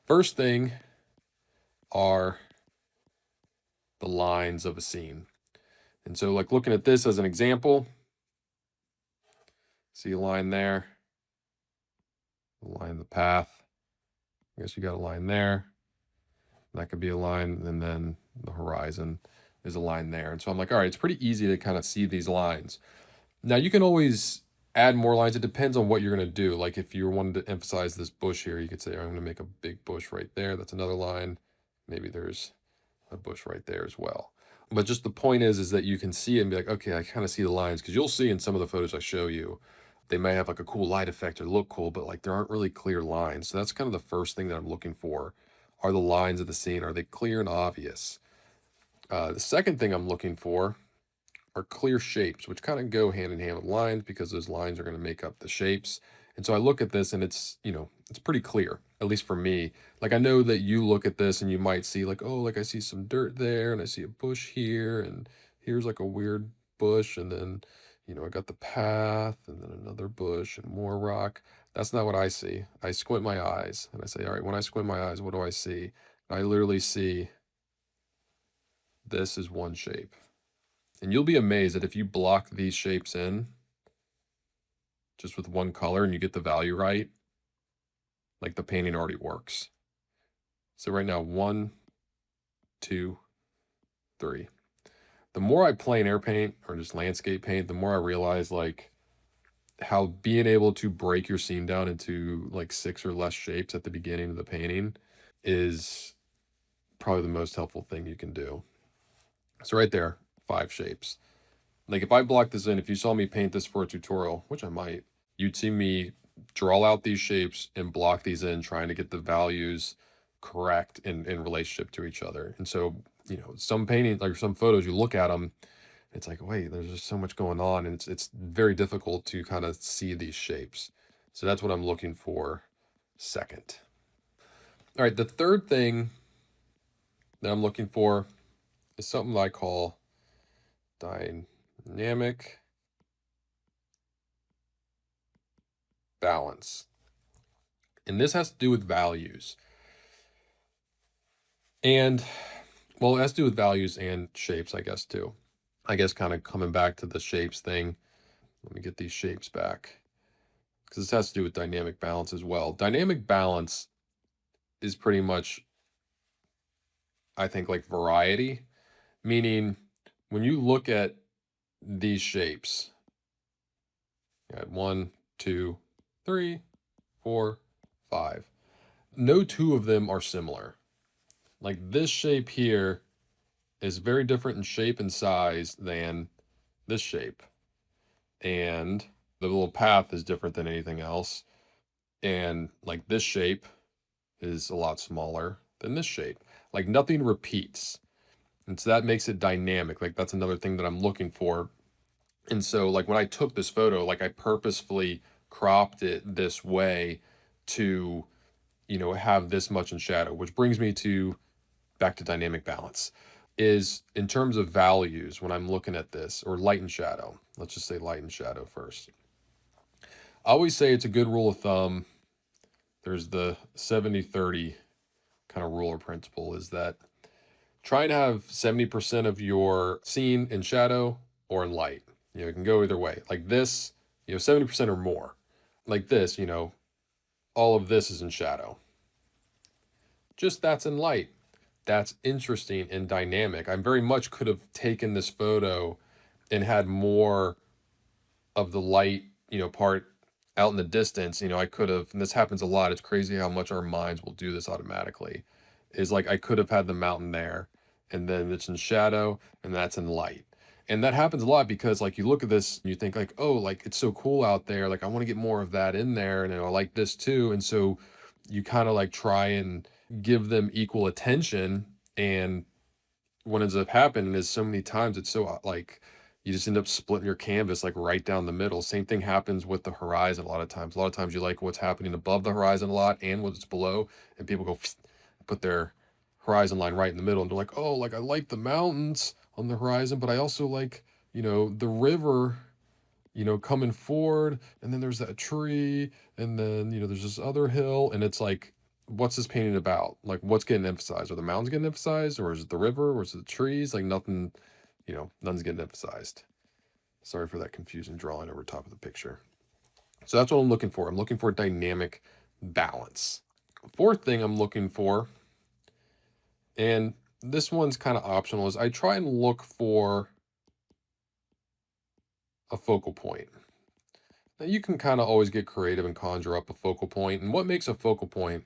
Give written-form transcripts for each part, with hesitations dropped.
First thing are the lines of a scene. And so like looking at this as an example, see a line there, a line of the path. I guess you got a line there. That could be a line, and then the horizon is a line there. And so I'm like, all right, it's pretty easy to kind of see these lines. Now you can always add more lines. It depends on what you're going to do. Like if you wanted to emphasize this bush here, you could say, I'm going to make a big bush right there. That's another line. Maybe there's a bush right there as well. But just the point is that you can see it and be like, okay, I kind of see the lines, because you'll see in some of the photos I show you, they may have like a cool light effect or look cool, but like there aren't really clear lines. So that's kind of the first thing that I'm looking for. Are the lines of the scene, are they clear and obvious? The second thing I'm looking for are clear shapes, which kind of go hand in hand with lines, because those lines are going to make up the shapes. And so I look at this and it's, it's pretty clear, at least for me. Like I know that you look at this and you might see like, oh, like I see some dirt there and I see a bush here and here's like a weird bush, and then, I got the path and then another bush and more rock. That's not what I see. I squint my eyes and I say, all right, when I squint my eyes, what do I see? I literally see this is one shape. And you'll be amazed that if you block these shapes in just with one color and you get the value right, like the painting already works. So right now, 1, 2, 3. The more I plein air paint or just landscape paint, the more I realize like how being able to break your scene down into like 6 or less shapes at the beginning of the painting is probably the most helpful thing you can do. So right there, 5 shapes. Like if I block this in, if you saw me paint this for a tutorial, which I might, you'd see me draw out these shapes and block these in, trying to get the values correct in relationship to each other. And so, some paintings, like some photos, you look at them, it's like, wait, there's just so much going on, and it's very difficult to kind of see these shapes. So that's what I'm looking for second. All right, the third thing that I'm looking for is something that I call dynamic balance. And this has to do with values. And, well, it has to do with values and shapes, I guess, too. I guess kind of coming back to the shapes thing. Let me get these shapes back, because this has to do with dynamic balance as well. Dynamic balance is pretty much, I think, like variety, meaning when you look at these shapes, you got 1, 2, 3, 4, 5. No two of them are similar. Like this shape here is very different in shape and size than this shape. And the little path is different than anything else. And like this shape is a lot smaller than this shape. Like nothing repeats. And so that makes it dynamic. Like that's another thing that I'm looking for. And so like when I took this photo, like I purposefully cropped it this way to, have this much in shadow, which brings me to back to dynamic balance. Is in terms of values, when I'm looking at this, or light and shadow, let's just say light and shadow first. I always say it's a good rule of thumb. There's the 70-30 kind of rule or principle, is that try and have 70% of your scene in shadow or in light. It can go either way. Like this, 70% or more. Like this, all of this is in shadow. Just that's in light. That's interesting and dynamic. I very much could have taken this photo and had more of the light, part out in the distance. I could have, and this happens a lot. It's crazy how much our minds will do this automatically. Is like I could have had the mountain there, and then it's in shadow, and that's in light. And that happens a lot because like you look at this and you think like, oh, like it's so cool out there. Like I want to get more of that in there, and I like this too. And so you kind of like try and give them equal attention. And what ends up happening is so many times it's so like you just end up splitting your canvas like right down the middle. Same thing happens with the horizon a lot of times. A lot of times you like what's happening above the horizon a lot and what's below, and people go put their horizon line right in the middle, and they're like, oh, like I like the mountains on the horizon, but I also like, the river, coming forward, and then there's that tree, and then, there's this other hill, and it's like, what's this painting about? Like, what's getting emphasized? Are the mountains getting emphasized, or is it the river, or is it the trees? Like nothing, none's getting emphasized. Sorry for that confusing drawing over top of the picture. So that's what I'm looking for. I'm looking for dynamic balance. Fourth thing I'm looking for, and this one's kind of optional, is I try and look for a focal point. Now you can kind of always get creative and conjure up a focal point. And what makes a focal point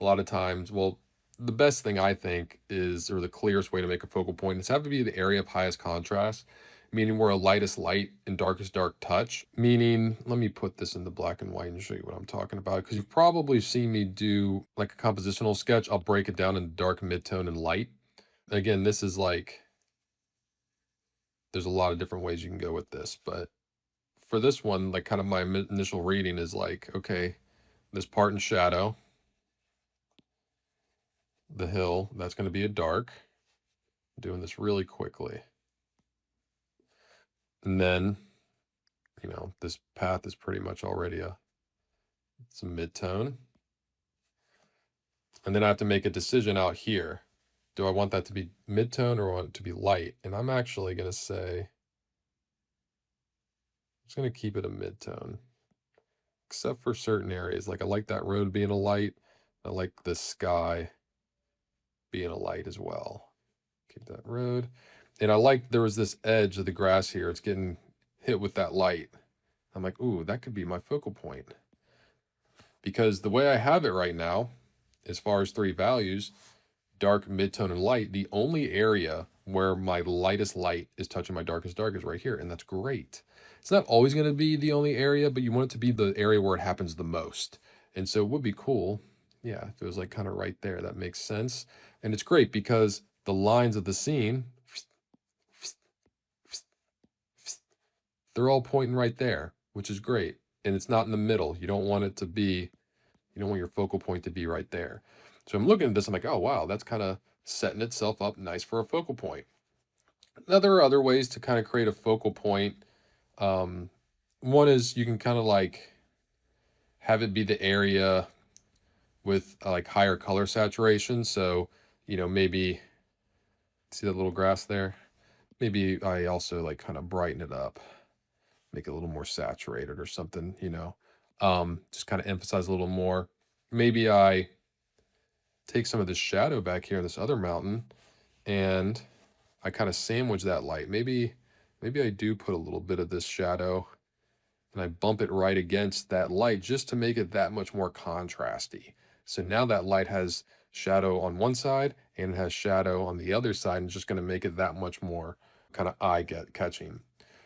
a lot of times, well, the best thing I think is, or the clearest way to make a focal point is have to be the area of highest contrast, meaning where a lightest light and darkest dark touch. Meaning, let me put this into black and white and show you what I'm talking about, because you've probably seen me do like a compositional sketch. I'll break it down into dark, midtone, and light. Again, this is like, there's a lot of different ways you can go with this, but for this one, like kind of my initial reading is like, okay, this part in shadow, the hill, that's going to be a dark. I'm doing this really quickly. And then, this path is pretty much already it's a mid-tone. And then I have to make a decision out here. Do I want that to be mid-tone or want it to be light? And I'm actually going to say, I'm just going to keep it a mid-tone, except for certain areas. Like I like that road being a light. I like the sky being a light as well. Keep that road. And I like there was this edge of the grass here. It's getting hit with that light. I'm like, ooh, that could be my focal point. Because the way I have it right now, as far as three values, dark, mid-tone, and light, the only area where my lightest light is touching my darkest dark is right here. And that's great. It's not always going to be the only area, but you want it to be the area where it happens the most. And so it would be cool, yeah, if it was like kind of right there. That makes sense. And it's great because the lines of the scene, they're all pointing right there, which is great. And it's not in the middle. You don't want it to be, you don't want your focal point to be right there. So I'm looking at this, I'm like, oh, wow, that's kind of setting itself up nice for a focal point. Now, there are other ways to kind of create a focal point. One is you can kind of like have it be the area with like higher color saturation. So, maybe see that little grass there? Maybe I also like kind of brighten it up, make it a little more saturated or something, just kind of emphasize a little more. Maybe I take some of this shadow back here in this other mountain and I kind of sandwich that light. Maybe I do put a little bit of this shadow and I bump it right against that light just to make it that much more contrasty. So now that light has shadow on one side and it has shadow on the other side, and it's just going to make it that much more kind of eye-catching.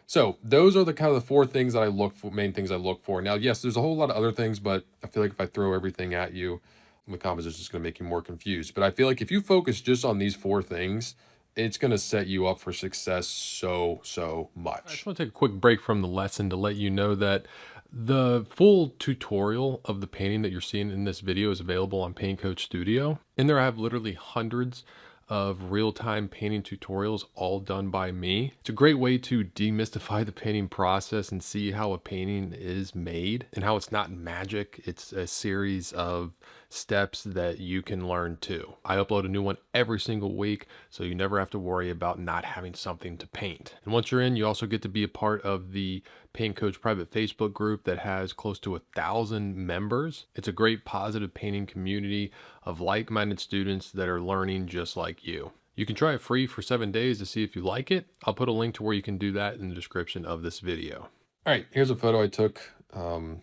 So those are the kind of the four things that I look for, main things I look for. Now, yes, there's a whole lot of other things, but I feel like if I throw everything at you, the composition is just going to make you more confused. But I feel like if you focus just on these four things, it's going to set you up for success so much. I just want to take a quick break from the lesson to let you know that the full tutorial of the painting that you're seeing in this video is available on Paint Coach Studio. In there, I have literally hundreds of real-time painting tutorials all done by me. It's a great way to demystify the painting process and see how a painting is made and how it's not magic. It's a series of steps that you can learn too. I upload a new one every single week, so you never have to worry about not having something to paint. And once you're in, you also get to be a part of the Paint Coach private Facebook group that has close to 1,000 members. It's a great positive painting community of like-minded students that are learning just like you. You can try it free for 7 days to see if you like it. I'll put a link to where you can do that in the description of this video. All right, here's a photo I took on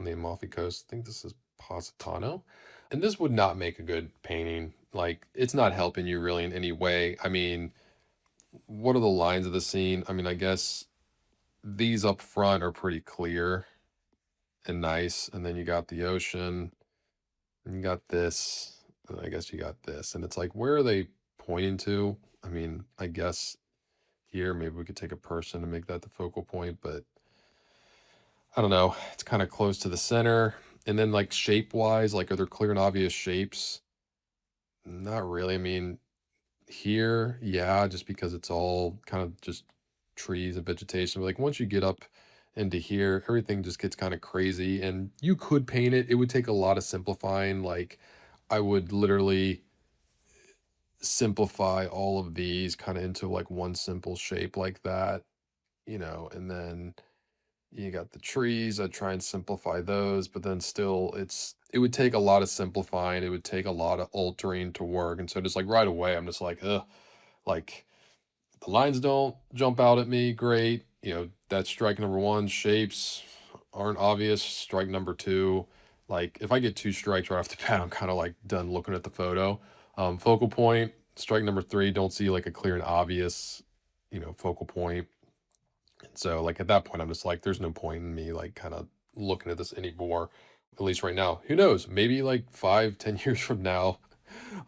the Amalfi Coast. I think this is Positano. And this would not make a good painting. Like, it's not helping you really in any way. I mean, what are the lines of the scene? I mean, I guess these up front are pretty clear and nice. And then you got the ocean, and you got this, and I guess you got this. And it's like, where are they pointing to? I mean, I guess here, maybe we could take a person and make that the focal point, but I don't know. It's kind of close to the center. And then like shape-wise, like are there clear and obvious shapes? Not really. I mean, here, yeah, just because it's all kind of just trees and vegetation. But like once you get up into here, everything just gets kind of crazy. And you could paint it. It would take a lot of simplifying. Like I would literally simplify all of these kind of into like one simple shape like that, and then you got the trees. I try and simplify those, but then still it would take a lot of simplifying. It would take a lot of altering to work. And so just like right away, I'm just like, ugh, like the lines don't jump out at me. Great. That's strike number one. Shapes aren't obvious. Strike number two. Like if I get two strikes right off the bat, I'm kind of like done looking at the photo. Focal point, strike number three, don't see like a clear and obvious, focal point. And so like at that point, I'm just like, there's no point in me like kind of looking at this anymore. At least right now. Who knows? Maybe like 5, 10 years from now,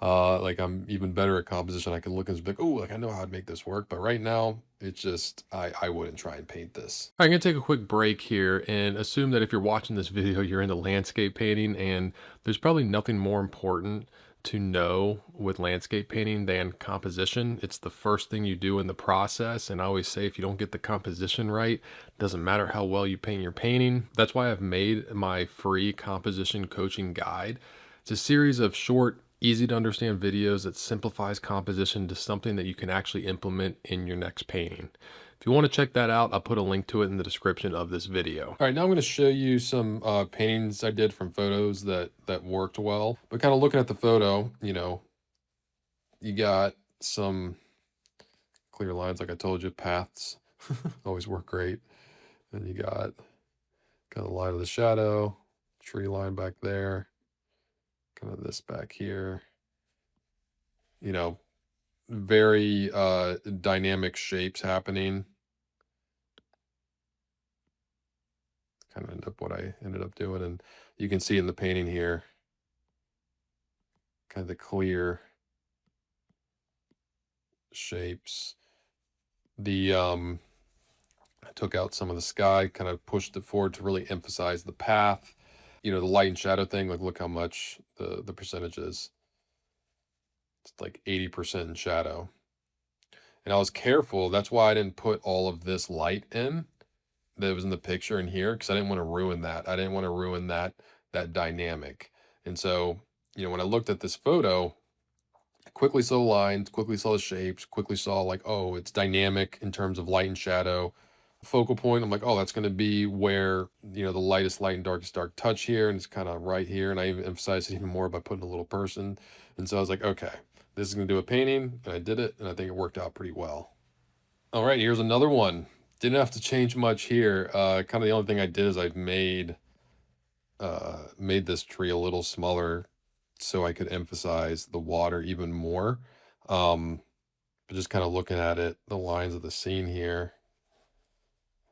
like I'm even better at composition. I can look and be like, oh, like I know how to make this work. But right now, it's just I wouldn't try and paint this. All right, I'm gonna take a quick break here and assume that if you're watching this video, you're into landscape painting, and there's probably nothing more important to know with landscape painting than composition. It's the first thing you do in the process. And I always say, if you don't get the composition right, it doesn't matter how well you paint your painting. That's why I've made my free composition coaching guide. It's a series of short, easy to understand videos that simplifies composition to something that you can actually implement in your next painting. If you want to check that out, I'll put a link to it in the description of this video. All right, now I'm going to show you some paintings I did from photos that worked well. But kind of looking at the photo, you got some clear lines, like I told you, paths always work great. And you got kind of the line of the shadow, tree line back there, kind of this back here. Very dynamic shapes happening. Kind of ended up what I ended up doing. And you can see in the painting here, kind of the clear shapes. I took out some of the sky, kind of pushed it forward to really emphasize the path. The light and shadow thing, like look how much the percentage is. It's like 80% in shadow. And I was careful. That's why I didn't put all of this light in that was in the picture in here, because I didn't want to ruin that. I didn't want to ruin that dynamic. And so, when I looked at this photo, I quickly saw the lines, quickly saw the shapes, quickly saw like, oh, it's dynamic in terms of light and shadow. Focal point, I'm like, oh, that's going to be where, the lightest light and darkest dark touch here. And it's kind of right here. And I even emphasized it even more by putting a little person. And so I was like, okay, this is going to do a painting. And I did it. And I think it worked out pretty well. All right, here's another one. Didn't have to change much here. Kind of the only thing I did is I made this tree a little smaller so I could emphasize the water even more. But just kind of looking at it, the lines of the scene here,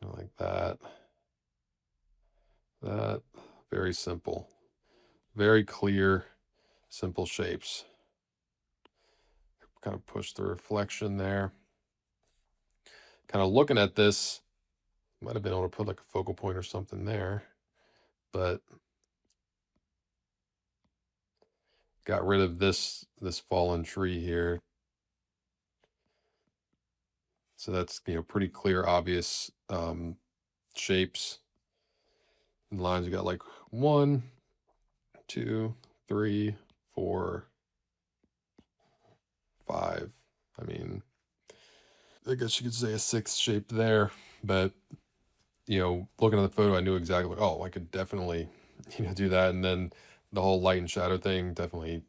like that, very simple, very clear, simple shapes. Kind of push the reflection there. Kind of looking at this, might have been able to put like a focal point or something there, but got rid of this fallen tree here. So that's, pretty clear, obvious shapes and lines. We got like 1, 2, 3, 4, 5. I mean, I guess you could say a 6th shape there, but looking at the photo, I knew exactly, oh, I could definitely, do that. And then the whole light and shadow thing, definitely,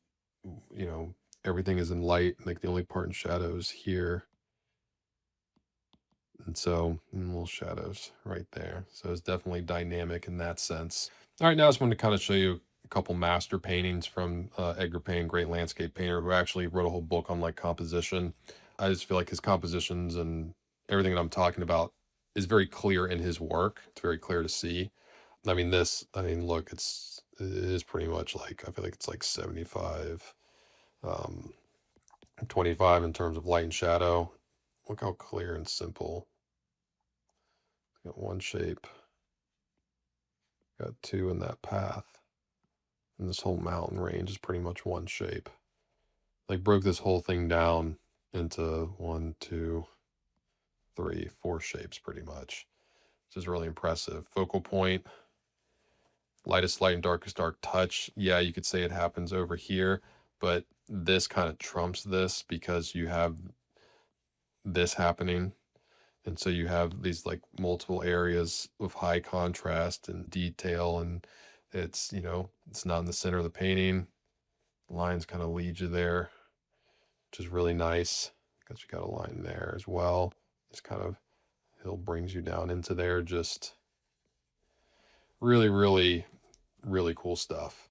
everything is in light, like the only part in shadow is here. And so little shadows right there. So it's definitely dynamic in that sense. All right, now I just wanted to kind of show you a couple master paintings from Edgar Payne, great landscape painter, who actually wrote a whole book on like composition. I just feel like his compositions and everything that I'm talking about is very clear in his work. It's very clear to see. I mean, look, it is pretty much like, I feel like it's like 75, 25 in terms of light and shadow. Look how clear and simple. Got one shape, got two in that path. And this whole mountain range is pretty much one shape. Like broke this whole thing down into 1, 2, 3, 4 shapes pretty much. which is really impressive. Focal point, lightest light and darkest dark touch. Yeah, you could say it happens over here, but this kind of trumps this because you have this happening. And so you have these like multiple areas of high contrast and detail, and it's, it's not in the center of the painting. The lines kind of lead you there, which is really nice because you got a line there as well. This kind of hill brings you down into there. Just really, really, really cool stuff.